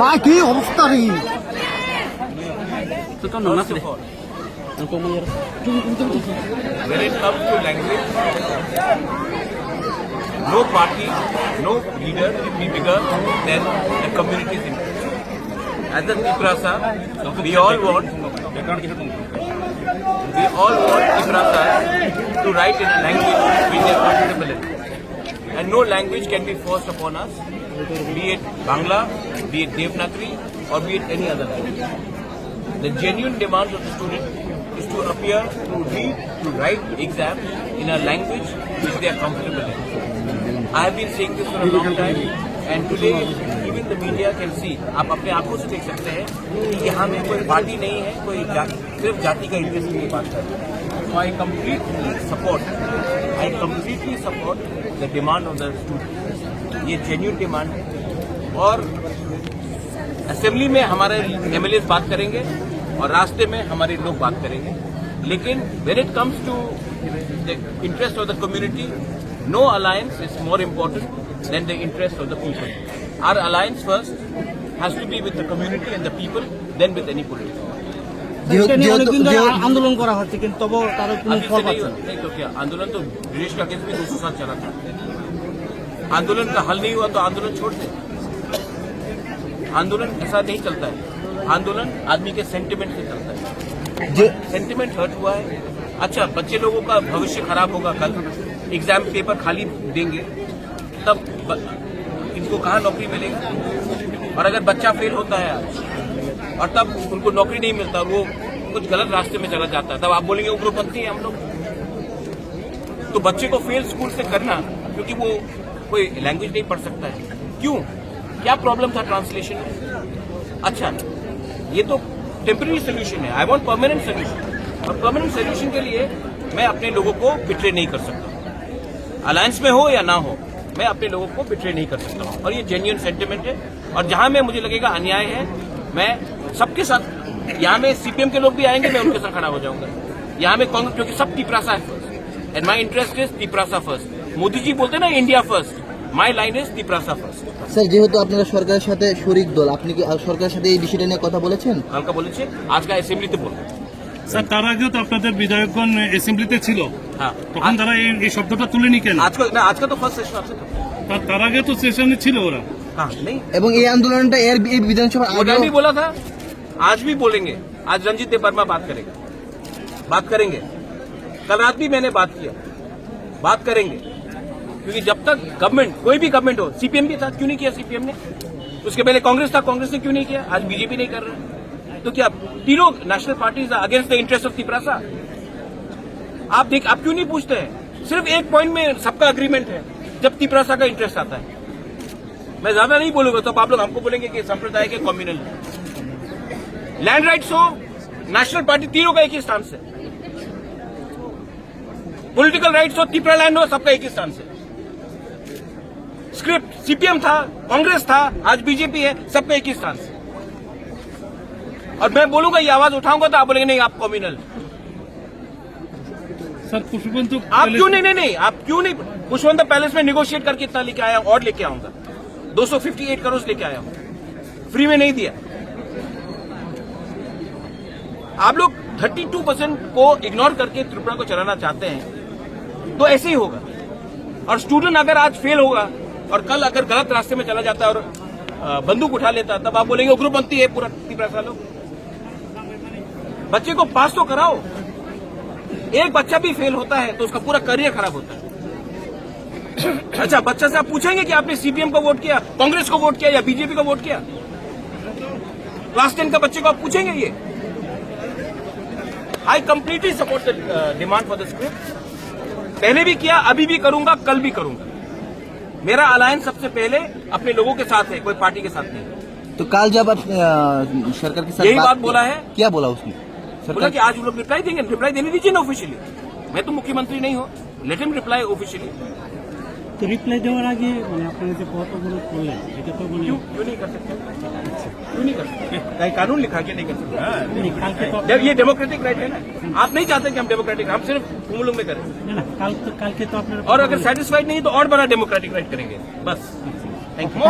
ভাই কি অবস্থা রে When it comes to language, no party, no leader will be bigger than the community's interest. As a Tiprasa, we all want Tiprasa to write in a language which they are comfortable in. And no language can be forced upon us, be it Bangla, be it Devanagari, or be it any other language. The genuine demand of the student is to appear, to read, to write exams in a language which they are comfortable in. I have been saying this for a long time, and today even the media can see. आप अपने आंखों से देख सकते हैं कि यहाँ में कोई पार्टी नहीं है, कोई सिर्फ जाति का इंटरेस्ट की बात कर रहे हैं. So I completely support the demand of the student. ये genuine demand है और असेंबली में हमारे MLAs बात करेंगे और रास्ते में हमारे लोग बात करेंगे. लेकिन when it comes to the interest of the community, no alliance is more important than the interest of the people. Our alliance first has to be with the community and the people, then with any political party. আন্দোলন করা হচ্ছে কিন্তু তবু তার কোনো ফল পাচ্ছে না। नहीं तो क्या आंदोलन तो ब्रिटिश का केस भी 200 साल चला था. आंदोलन का हल नहीं हुआ तो आंदोलन छोड़ दे. आंदोलन ऐसा नहीं चलता है. आंदोलन आदमी के सेंटिमेंट से चलता है. सेंटिमेंट हर्ट हुआ है. अच्छा, बच्चे लोगों का भविष्य खराब होगा. कल एग्जाम पेपर खाली देंगे तब इनको कहाँ नौकरी मिलेगी. और अगर बच्चा फेल होता है आज और तब उनको नौकरी नहीं मिलता, वो कुछ गलत रास्ते में चला जाता है, तब आप बोलेंगे उग्रपंथी हैं हम लोग. तो बच्चे को फेल स्कूल से करना क्योंकि वो कोई लैंग्वेज नहीं पढ़ सकता है. क्यों? क्या प्रॉब्लम था ट्रांसलेशन में? अच्छा, ये तो टेम्पररी सोल्यूशन है. I want permanent solution. और परमानेंट सोल्यूशन के लिए मैं अपने लोगों को बिट्रे नहीं कर सकता. अलायंस में हो या ना हो, मैं अपने लोगों को बिट्रे नहीं कर सकता हूँ. और ये जेन्युइन सेंटिमेंट है. और जहां में मुझे लगेगा अन्याय है, मैं सबके साथ, यहाँ में सीपीएम के लोग भी आएंगे, मैं उनके साथ खड़ा हो जाऊंगा. यहाँ में कांग्रेस, क्योंकि सब तिपरासा है first, and my interest is Tiprasa first. Modi ji बोलते ना India first, my line is Tiprasa first. Sir, যেহেতু আপনারা সরকারের সাথে শরিক দল, আপনি কি সরকারের সাথে এই বিষয়টা নিয়ে কথা বলেছেন? কালকে বলেছে, আজকে অ্যাসেম্বলিতে বলবো. স্যার, তার আগেও তো আপনাদের বিধায়কগণ অ্যাসেম্বলিতে ছিল, হ্যাঁ, তখন তারা এই শব্দটা তুলেনি কেন? আজকে তো ফার্স্ট সেশন আছে. তার আগে তো সেশনে ছিল ওরা. हाँ, नहीं. এবং এই আন্দোলনটা এর বিধানসভা वो भी बोला था, आज भी बोलेंगे. आज रंजीत देव वर्मा बात करेंगे. कल रात भी मैंने बात करेंगे. क्योंकि जब तक गवर्नमेंट, कोई भी गवर्नमेंट हो, सीपीएम भी था, क्यों नहीं किया सीपीएम ने? उसके पहले कांग्रेस था, कांग्रेस ने क्यों नहीं किया? आज बीजेपी नहीं कर रहा. तो क्या तीनों national parties against the interest of Tiprasa? आप क्यों नहीं पूछते हैं? सिर्फ एक पॉइंट में सबका अग्रीमेंट है, जब तिपरासा का इंटरेस्ट आता है. मैं ज्यादा नहीं बोलूंगा तो आप लोग हमको बोलेंगे कि संप्रदाय के कम्युनल. लैंड राइट्स हो, नेशनल पार्टी, तीनों का एक ही स्टांस है. पॉलिटिकल राइट्स हो, तिपरा लैंड हो, सबका एक ही स्टांस है. स्क्रिप्ट सीपीएम था, कांग्रेस था, आज बीजेपी है, सबका एक ही स्टांस है. और मैं बोलूंगा, ये आवाज उठाऊंगा तो आप बोलेंगे नहीं आप कम्युनल. सर, पुष्पवंत आप क्यों नहीं आप क्यों नहीं? पुष्पवंत पैलेस में निगोशिएट करके इतना लेके आया और लेके आऊंगा. 258 करोड़ लेके आया हूं, फ्री में नहीं दिया. आप लोग 32% को इग्नोर करके त्रिपुरा को चलाना चाहते हैं तो ऐसे ही होगा. और स्टूडेंट अगर आज फेल होगा और कल अगर गलत रास्ते में चला जाता है और बंदूक उठा लेता, तब आप बोलेंगे उग्रपंथी है पूरा तिपरासा लोग. बच्चे को पास तो कराओ. एक बच्चा भी फेल होता है तो उसका पूरा करियर खराब होता है. अच्छा, बच्चा से आप पूछेंगे कि आपने सीपीएम को वोट किया, कांग्रेस को वोट किया या बीजेपी को वोट किया? क्लास 10 का बच्चे को आप पूछेंगे ये? I completely support the demand for the script. पहले भी किया, अभी भी करूंगा, कल भी करूंगा. मेरा अलायंस सबसे पहले अपने लोगों के साथ है, कोई पार्टी के साथ नहीं. तो कल जब आप सरकार के साथ यही बात बोला है. क्या बोला उसने? बोला कि आज वो लोग रिप्लाई देंगे. रिप्लाई देने दीजिए ना ऑफिशियली. मैं तो मुख्यमंत्री नहीं हूँ, लेट हिम रिप्लाई ऑफिशियली. तो रिप्लाई देওয়ার আগে মানে আপনারা যে পথ অবরোধ করলেন এটা তো মানে क्यों नहीं कर सकते? क्यों नहीं कर सकते? कहीं कानून लिखा के नहीं कर सकते? কালকে তো ये डेमोक्रेटिक राइट है ना. आप नहीं चाहते कि हम डेमोक्रेटिक, हम सिर्फ कुमलुंग में करें. না না কালকে তো আপনারা और अगर सेटिस्फाइड नहीं है तो और बड़ा डेमोक्रेटिक राइट करेंगे. बस. Thank you.